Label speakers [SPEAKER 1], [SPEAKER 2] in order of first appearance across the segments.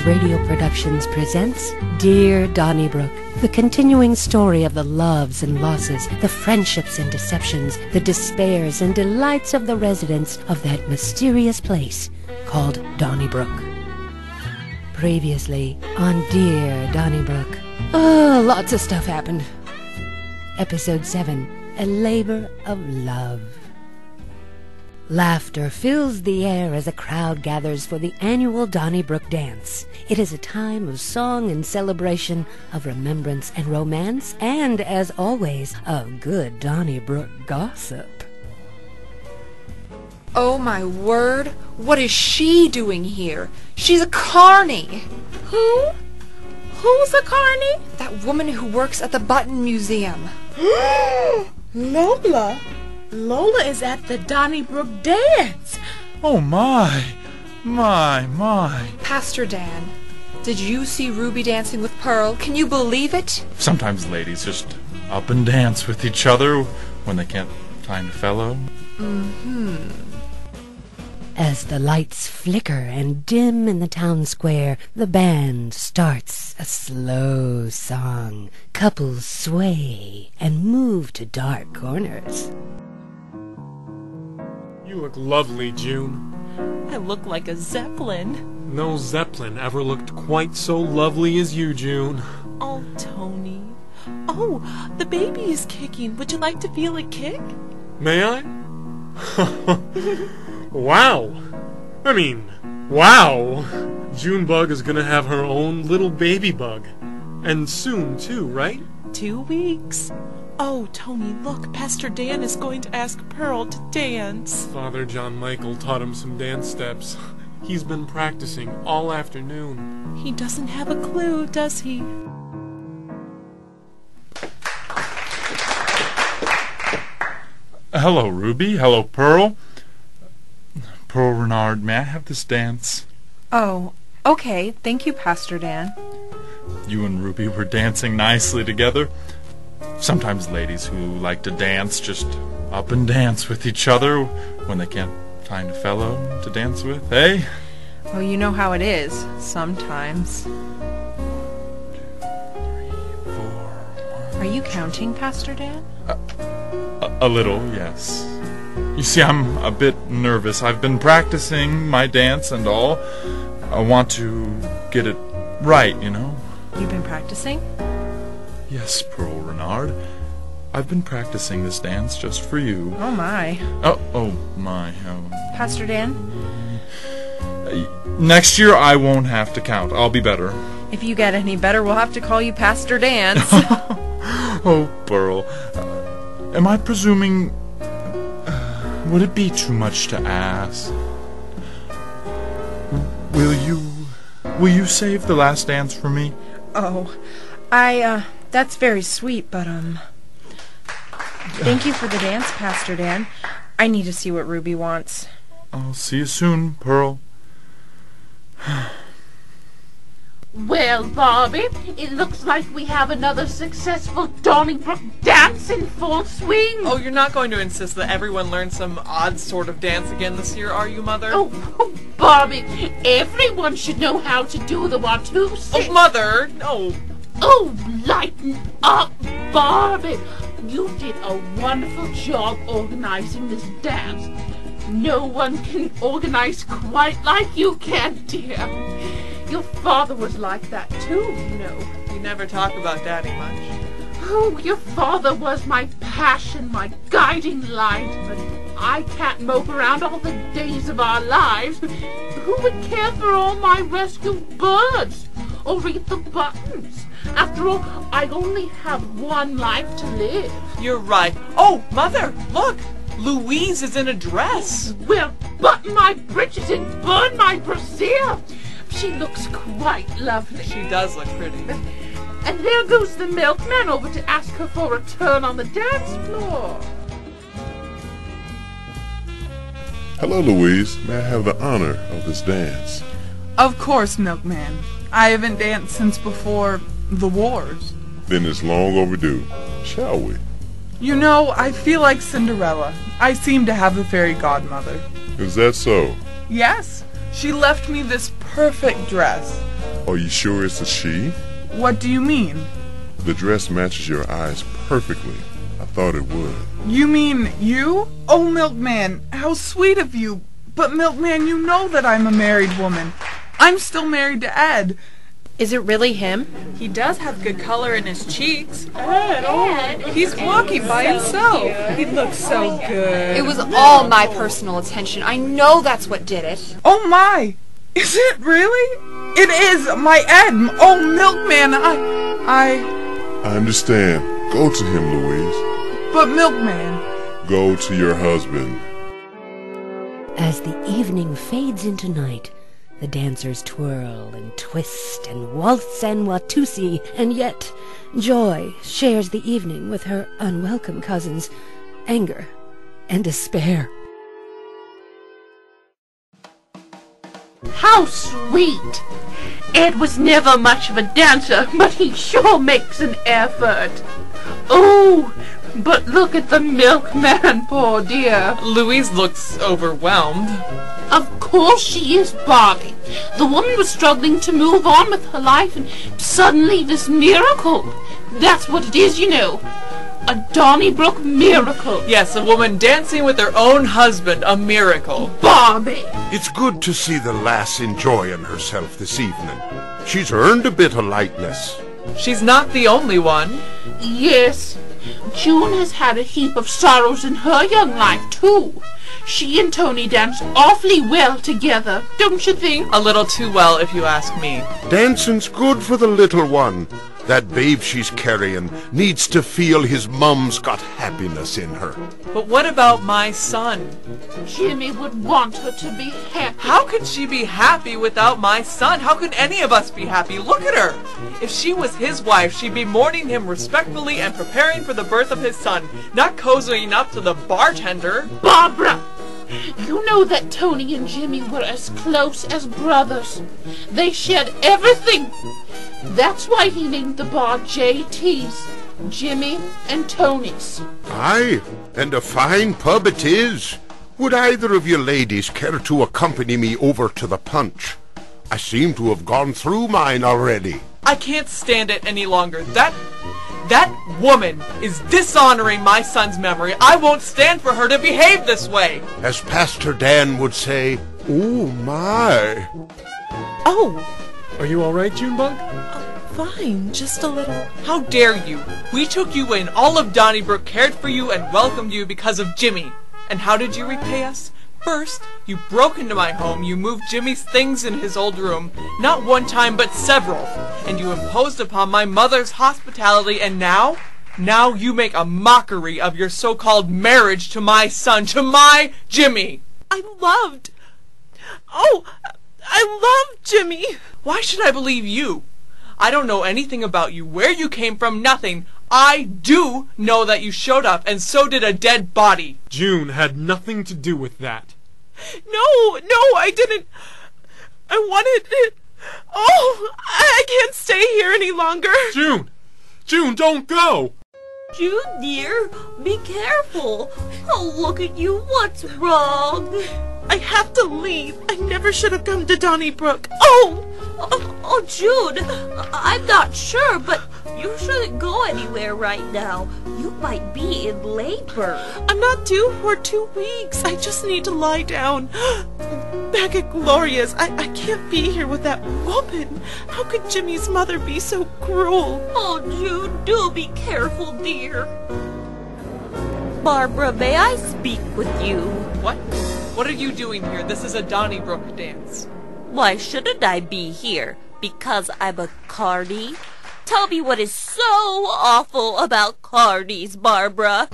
[SPEAKER 1] Radio Productions presents Dear Donnybrook, the continuing story of the loves and losses, the friendships and deceptions, the despairs and delights of the residents of that mysterious place called Donnybrook. Previously on Dear Donnybrook. Oh, lots of stuff happened. Episode 7, A Labor of Love. Laughter fills the air as a crowd gathers for the annual Donnybrook dance. It is a time of song and celebration, of remembrance and romance, and, as always, of good Donnybrook gossip.
[SPEAKER 2] Oh my word, what is she doing here? She's a carny!
[SPEAKER 3] Who? Who's a carny?
[SPEAKER 2] That woman who works at the Button Museum.
[SPEAKER 3] Lola? Lola is at the Donnybrook dance.
[SPEAKER 4] Oh my.
[SPEAKER 2] Pastor Dan, did you see Ruby dancing with Pearl? Can you believe it?
[SPEAKER 4] Sometimes ladies just up and dance with each other when they can't find a fellow.
[SPEAKER 1] As the lights flicker and dim in the town square, the band starts a slow song. Couples sway and move to dark corners.
[SPEAKER 5] You look lovely, June.
[SPEAKER 3] I look like a zeppelin.
[SPEAKER 5] No zeppelin ever looked quite so lovely as you, June.
[SPEAKER 3] Oh, Tony. Oh, the baby is kicking. Would you like to feel it kick?
[SPEAKER 5] May I? Wow. I mean, wow. Junebug is gonna have her own little baby bug. And soon, too, right?
[SPEAKER 3] 2 weeks. Oh, Tony, look, Pastor Dan is going to ask Pearl to dance.
[SPEAKER 5] Father John Michael taught him some dance steps. He's been practicing all afternoon.
[SPEAKER 3] He doesn't have a clue, does he?
[SPEAKER 4] Hello, Ruby. Hello, Pearl. Pearl Renard, may I have this dance?
[SPEAKER 2] Oh, okay. Thank you, Pastor Dan.
[SPEAKER 4] You and Ruby were dancing nicely together. Sometimes ladies who like to dance just up and dance with each other when they can't find a fellow to dance with, eh?
[SPEAKER 2] Well, you know how it is, sometimes.
[SPEAKER 4] 2, 3, 4, 1.
[SPEAKER 2] Are you counting, Pastor Dan?
[SPEAKER 4] A little, yes. You see, I'm a bit nervous. I've been practicing my dance and all. I want to get it right, you know.
[SPEAKER 2] You've been practicing?
[SPEAKER 4] Yes, Pearl Renard. I've been practicing this dance just for you.
[SPEAKER 2] Oh my.
[SPEAKER 4] Oh my.
[SPEAKER 2] Pastor Dan?
[SPEAKER 4] Next year I won't have to count. I'll be better.
[SPEAKER 2] If you get any better, we'll have to call you Pastor Dan.
[SPEAKER 4] Oh, Pearl. Am I presuming... would it be too much to ask? Will you save the last dance for me?
[SPEAKER 2] Oh, that's very sweet, but, thank you for the dance, Pastor Dan. I need to see what Ruby wants.
[SPEAKER 4] I'll see you soon, Pearl.
[SPEAKER 6] Well, Barbie, it looks like we have another successful Donnybrook dance in full swing.
[SPEAKER 7] Oh, you're not going to insist that everyone learn some odd sort of dance again this year, are you, Mother?
[SPEAKER 6] Oh, Barbie, everyone should know how to do the 1-2 6.
[SPEAKER 7] Oh, Mother, no.
[SPEAKER 6] Oh, lighten up, Barbie. You did a wonderful job organizing this dance. No one can organize quite like you can, dear. Your father was like that too, you know.
[SPEAKER 7] You never talk about Daddy much.
[SPEAKER 6] Oh, your father was my passion, my guiding light, but I can't mope around all the days of our lives. Who would care for all my rescued birds? Or read the buttons? After all, I only have one life to live.
[SPEAKER 7] You're right. Oh, Mother, look! Louise is in a dress.
[SPEAKER 6] Well, button my breeches and burn my brassiere. She looks quite lovely.
[SPEAKER 7] She does look pretty.
[SPEAKER 6] And there goes the milkman over to ask her for a turn on the dance floor.
[SPEAKER 8] Hello, Louise. May I have the honor of this dance?
[SPEAKER 9] Of course, Milkman. I haven't danced since before the wars.
[SPEAKER 8] Then it's long overdue. Shall we?
[SPEAKER 9] You know, I feel like Cinderella. I seem to have a fairy godmother.
[SPEAKER 8] Is that so?
[SPEAKER 9] Yes. She left me this perfect dress.
[SPEAKER 8] Are you sure it's a she?
[SPEAKER 9] What do you mean?
[SPEAKER 8] The dress matches your eyes perfectly. I thought it would.
[SPEAKER 9] You mean you? Oh, Milkman, how sweet of you. But Milkman, you know that I'm a married woman. I'm still married to Ed.
[SPEAKER 2] Is it really him?
[SPEAKER 3] He does have good color in his cheeks.
[SPEAKER 9] He's walking by himself. He looks so good.
[SPEAKER 2] It was all my personal attention. I know that's what did it.
[SPEAKER 9] Oh my! Is it really? It is my Ed! Oh, Milkman, I
[SPEAKER 8] understand. Go to him, Louise.
[SPEAKER 9] But Milkman...
[SPEAKER 8] Go to your husband.
[SPEAKER 1] As the evening fades into night, the dancers twirl and twist and waltz and watusi, and yet Joy shares the evening with her unwelcome cousins, anger and despair.
[SPEAKER 6] How sweet! Ed was never much of a dancer, but he sure makes an effort. Oh, but look at the milkman, poor dear.
[SPEAKER 7] Louise looks overwhelmed.
[SPEAKER 6] Of course she is, Bobby. The woman was struggling to move on with her life, and suddenly this miracle. That's what it is, you know. A Donnybrook miracle.
[SPEAKER 7] Yes, a woman dancing with her own husband, a miracle.
[SPEAKER 6] Bobby!
[SPEAKER 10] It's good to see the lass enjoying herself this evening. She's earned a bit of lightness.
[SPEAKER 7] She's not the only one.
[SPEAKER 6] Yes. June has had a heap of sorrows in her young life, too. She and Tony dance awfully well together, don't you think?
[SPEAKER 7] A little too well, if you ask me.
[SPEAKER 10] Dancing's good for the little one. That babe she's carrying needs to feel his mum's got happiness in her.
[SPEAKER 7] But what about my son?
[SPEAKER 6] Jimmy would want her to be happy.
[SPEAKER 7] How could she be happy without my son? How could any of us be happy? Look at her! If she was his wife, she'd be mourning him respectfully and preparing for the birth of his son, not cozying up to the bartender.
[SPEAKER 6] Barbara! You know that Tony and Jimmy were as close as brothers. They shared everything. That's why he named the bar JT's, Jimmy and Tony's.
[SPEAKER 10] Aye, and a fine pub it is. Would either of you ladies care to accompany me over to the punch? I seem to have gone through mine already.
[SPEAKER 7] I can't stand it any longer. That woman is dishonoring my son's memory. I won't stand for her to behave this way.
[SPEAKER 10] As Pastor Dan would say, oh my.
[SPEAKER 3] Oh,
[SPEAKER 5] Are you all right, Junebug?
[SPEAKER 3] fine, just a little.
[SPEAKER 7] How dare you? We took you in. All of Donnybrook cared for you and welcomed you because of Jimmy. And how did you repay us? First, you broke into my home, you moved Jimmy's things in his old room, not one time but several, and you imposed upon my mother's hospitality, and now you make a mockery of your so-called marriage to my son, to my Jimmy.
[SPEAKER 3] I loved Jimmy.
[SPEAKER 7] Why should I believe you? I don't know anything about you, where you came from, nothing. I do know that you showed up, and so did a dead body.
[SPEAKER 5] June had nothing to do with that.
[SPEAKER 3] No, I didn't. I wanted it. Oh, I can't stay here any longer.
[SPEAKER 5] June, don't go!
[SPEAKER 11] June, dear, be careful. Oh, look at you. What's wrong?
[SPEAKER 3] I have to leave. I never should have come to Donnybrook.
[SPEAKER 11] Oh, June, I'm not sure, but you shouldn't go anywhere right now. You might be in labor.
[SPEAKER 3] I'm not due for 2 weeks. I just need to lie down. Back at Gloria's, I can't be here with that woman. How could Jimmy's mother be so cruel?
[SPEAKER 11] Oh, June, do be careful, dear. Barbara, may I speak with you?
[SPEAKER 7] What? What are you doing here? This is a Donnybrook dance.
[SPEAKER 11] Why shouldn't I be here? Because I'm a carny? Tell me what is so awful about carnies, Barbara.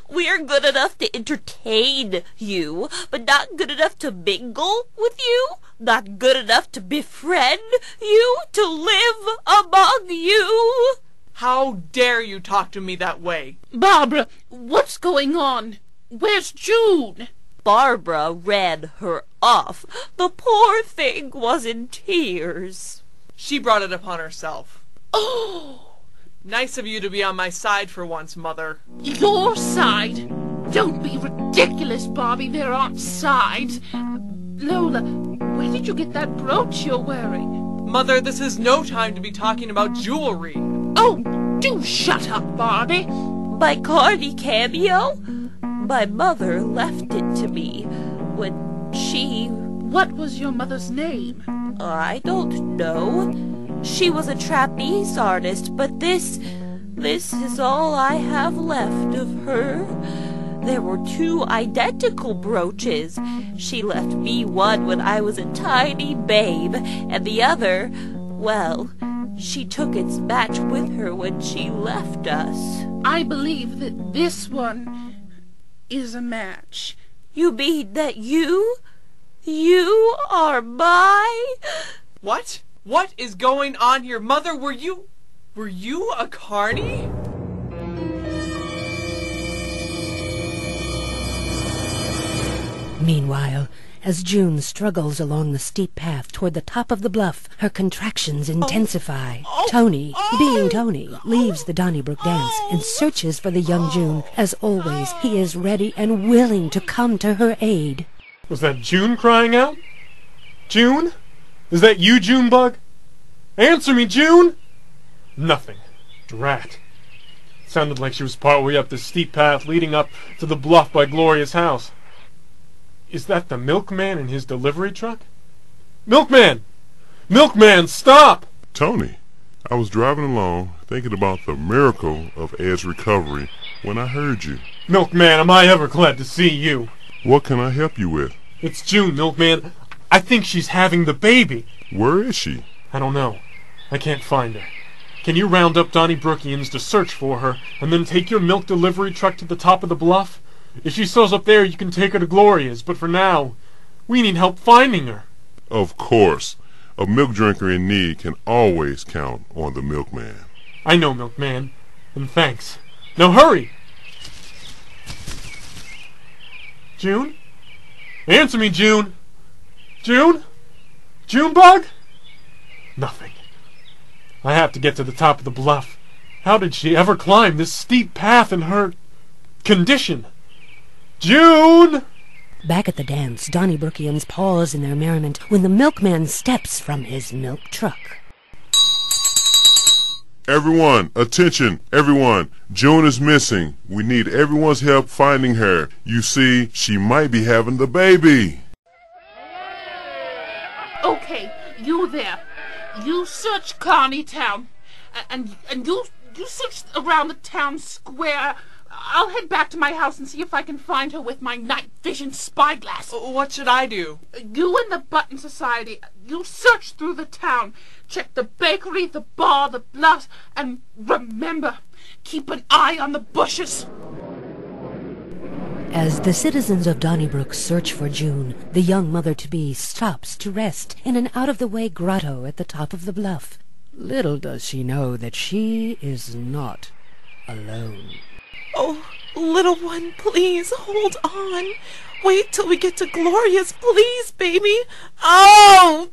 [SPEAKER 11] We're good enough to entertain you, but not good enough to mingle with you, not good enough to befriend you, to live among you.
[SPEAKER 7] How dare you talk to me that way?
[SPEAKER 6] Barbara, what's going on? Where's June?
[SPEAKER 11] Barbara ran her off. The poor thing was in tears.
[SPEAKER 7] She brought it upon herself.
[SPEAKER 6] Oh!
[SPEAKER 7] Nice of you to be on my side for once, Mother.
[SPEAKER 6] Your side? Don't be ridiculous, Bobby. There aren't sides. Lola, where did you get that brooch you're wearing?
[SPEAKER 7] Mother, this is no time to be talking about jewelry.
[SPEAKER 6] Oh, do shut up, Barbie.
[SPEAKER 11] My Cardi cameo? My mother left it to me when she...
[SPEAKER 6] What was your mother's name?
[SPEAKER 11] I don't know. She was a trapeze artist, but this is all I have left of her. There were 2 identical brooches. She left me one when I was a tiny babe, and the other, well, she took its match with her when she left us.
[SPEAKER 6] I believe that this one is a match.
[SPEAKER 11] You mean that you are my...
[SPEAKER 7] What? What is going on here? Mother, were you a carny?
[SPEAKER 1] Meanwhile, as June struggles along the steep path toward the top of the bluff, her contractions intensify. Tony, being Tony, leaves the Donnybrook dance and searches for the young June. As always, he is ready and willing to come to her aid.
[SPEAKER 5] Was that June crying out? June? Is that you, Junebug? Answer me, June! Nothing. Drat. Sounded like she was partway up the steep path leading up to the bluff by Gloria's house. Is that the milkman in his delivery truck? Milkman! Milkman, stop!
[SPEAKER 8] Tony, I was driving along thinking about the miracle of Ed's recovery when I heard you.
[SPEAKER 5] Milkman, am I ever glad to see you?
[SPEAKER 8] What can I help you with?
[SPEAKER 5] It's June, Milkman. I think she's having the baby.
[SPEAKER 8] Where is she?
[SPEAKER 5] I don't know. I can't find her. Can you round up Donnybrookians to search for her, and then take your milk delivery truck to the top of the bluff? If she still up there, you can take her to Gloria's, but for now, we need help finding her.
[SPEAKER 8] Of course. A milk drinker in need can always count on the milkman.
[SPEAKER 5] I know, Milkman, and thanks. Now hurry! June? Answer me, June! June? Junebug? Nothing. I have to get to the top of the bluff. How did she ever climb this steep path in her condition? June!
[SPEAKER 1] Back at the dance, Donnybrookians pause in their merriment when the milkman steps from his milk truck.
[SPEAKER 8] Everyone, attention, everyone. June is missing. We need everyone's help finding her. You see, she might be having the baby.
[SPEAKER 6] Okay, you there. You search Carney Town, and you search around the town square. I'll head back to my house and see if I can find her with my night vision spyglass.
[SPEAKER 7] What should I do?
[SPEAKER 6] You and the Button Society, you search through the town. Check the bakery, the bar, the bluffs, and remember, keep an eye on the bushes.
[SPEAKER 1] As the citizens of Donnybrook search for June, the young mother-to-be stops to rest in an out-of-the-way grotto at the top of the bluff. Little does she know that she is not alone.
[SPEAKER 3] Oh, little one, please, hold on. Wait till we get to Gloria's, please, baby. Oh!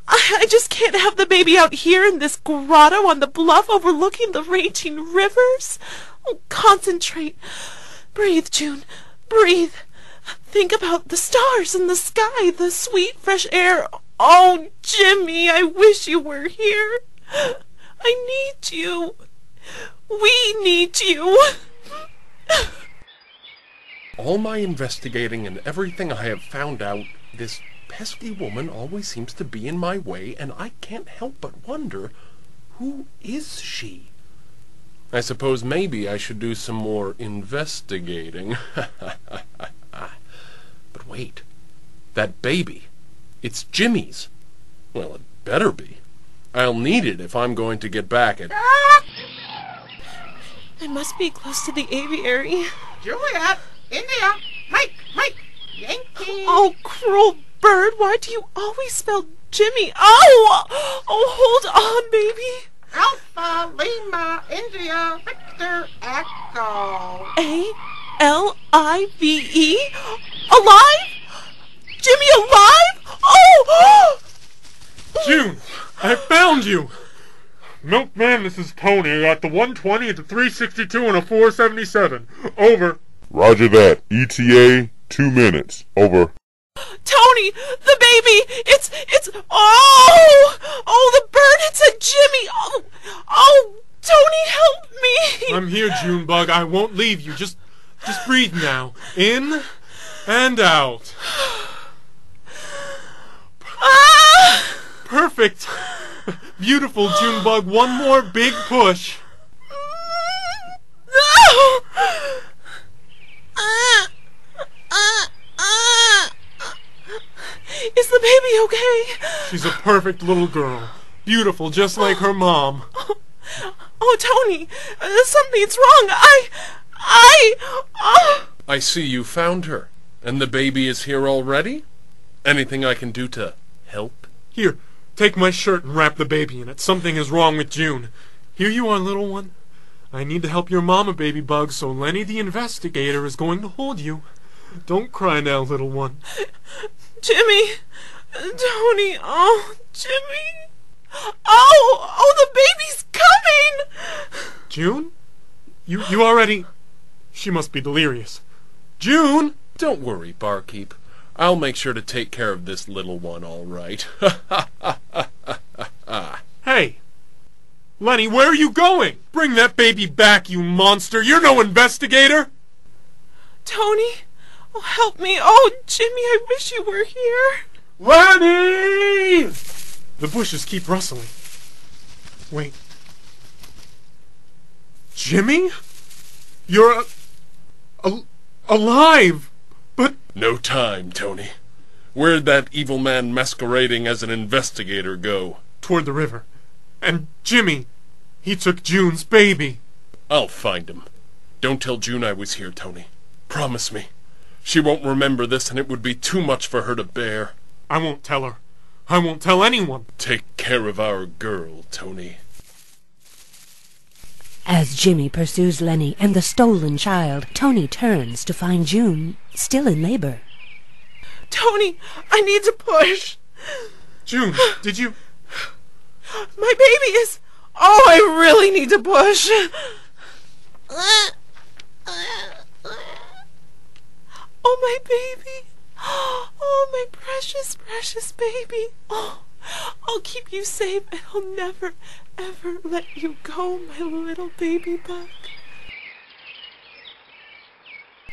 [SPEAKER 3] I just can't have the baby out here in this grotto on the bluff overlooking the raging rivers. Oh, concentrate. Breathe, June. Breathe. Think about the stars in the sky, the sweet fresh air. Oh, Jimmy, I wish you were here. I need you. We need you.
[SPEAKER 12] All my investigating and everything I have found out, this pesky woman always seems to be in my way, and I can't help but wonder, who is she? I suppose maybe I should do some more investigating. But wait, that baby, it's Jimmy's. Well, it better be. I'll need it if I'm going to get back at...
[SPEAKER 3] I must be close to the aviary.
[SPEAKER 13] Juliet, India, Mike, Yankee.
[SPEAKER 3] Oh, cruel bird, why do you always spell Jimmy? Oh, hold on, baby.
[SPEAKER 13] Alpha, Lima, India, Victor, Echo.
[SPEAKER 3] A-L-I-V-E? Alive? Jimmy alive? Oh!
[SPEAKER 5] June, I found you! Milkman, this is Tony. I got the 120 at the 362 and a 477. Over.
[SPEAKER 8] Roger that. ETA, 2 minutes. Over.
[SPEAKER 3] Tony, the baby! It's, oh, the bird, it's a Jimmy! Oh, Tony, help me!
[SPEAKER 5] I'm here, Junebug. I won't leave you. Just breathe now. In and out. Perfect. Beautiful, Junebug. One more big push.
[SPEAKER 3] Is the baby okay?
[SPEAKER 5] She's a perfect little girl. Beautiful, just like her mom.
[SPEAKER 3] Oh, Tony, something's wrong.
[SPEAKER 12] I see you found her. And the baby is here already? Anything I can do to help?
[SPEAKER 5] Here, take my shirt and wrap the baby in it. Something is wrong with June. Here you are, little one. I need to help your mama, Baby Bug, so Lenny the investigator is going to hold you. Don't cry now, little one.
[SPEAKER 3] Jimmy, Tony, oh, Jimmy. Oh, the baby's coming!
[SPEAKER 5] June? You already... She must be delirious. June!
[SPEAKER 12] Don't worry, barkeep. I'll make sure to take care of this little one, all right.
[SPEAKER 5] Hey! Lenny, where are you going? Bring that baby back, you monster! You're no investigator!
[SPEAKER 3] Tony, oh, help me. Oh, Jimmy, I wish you were here.
[SPEAKER 5] Lenny! The bushes keep rustling. Wait. Jimmy? You're alive! But...
[SPEAKER 12] No time, Tony. Where'd that evil man masquerading as an investigator go?
[SPEAKER 5] Toward the river. And Jimmy, he took June's baby.
[SPEAKER 12] I'll find him. Don't tell June I was here, Tony. Promise me. She won't remember this, and it would be too much for her to bear.
[SPEAKER 5] I won't tell her. I won't tell anyone.
[SPEAKER 12] Take care of our girl, Tony.
[SPEAKER 1] As Jimmy pursues Lenny and the stolen child, Tony turns to find June still in labor.
[SPEAKER 3] Tony, I need to push.
[SPEAKER 5] June, did you...
[SPEAKER 3] My baby is... Oh, I really need to push. Oh, my baby. Oh, my precious, precious baby. Oh, I'll keep you safe and I'll never, ever let you go, my little baby bug.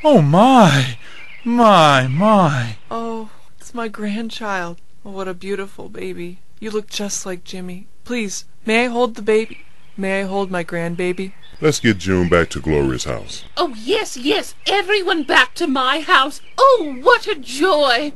[SPEAKER 4] Oh, my. My.
[SPEAKER 7] Oh, it's my grandchild. Oh, what a beautiful baby. You look just like Jimmy. Please, may I hold the baby? May I hold my grandbaby?
[SPEAKER 8] Let's get June back to Gloria's house.
[SPEAKER 6] Oh, yes, everyone back to my house. Oh, what a joy.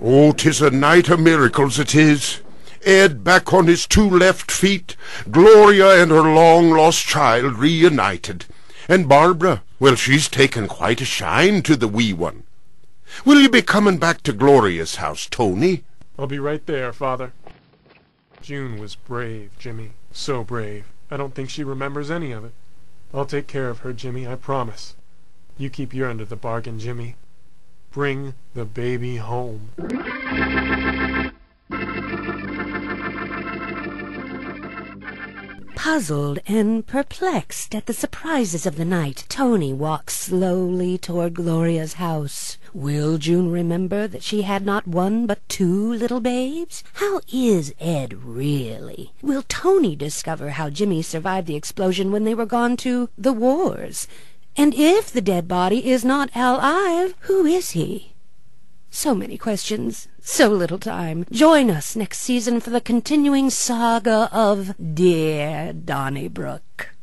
[SPEAKER 10] Oh, 'tis a night of miracles, it is. Ed back on his two left feet, Gloria and her long-lost child reunited. And Barbara, well, she's taken quite a shine to the wee one. Will you be coming back to Gloria's house, Tony?
[SPEAKER 5] I'll be right there, Father. June was brave, Jimmy. So brave. I don't think she remembers any of it. I'll take care of her, Jimmy, I promise. You keep your end of the bargain, Jimmy. Bring the baby home.
[SPEAKER 1] Puzzled and perplexed at the surprises of the night, Tony walks slowly toward Gloria's house. Will June remember that she had not one but two little babes? How is Ed really? Will Tony discover how Jimmy survived the explosion when they were gone to the wars? And if the dead body is not alive, who is he? So many questions, so little time. Join us next season for the continuing saga of Dear Donnybrook.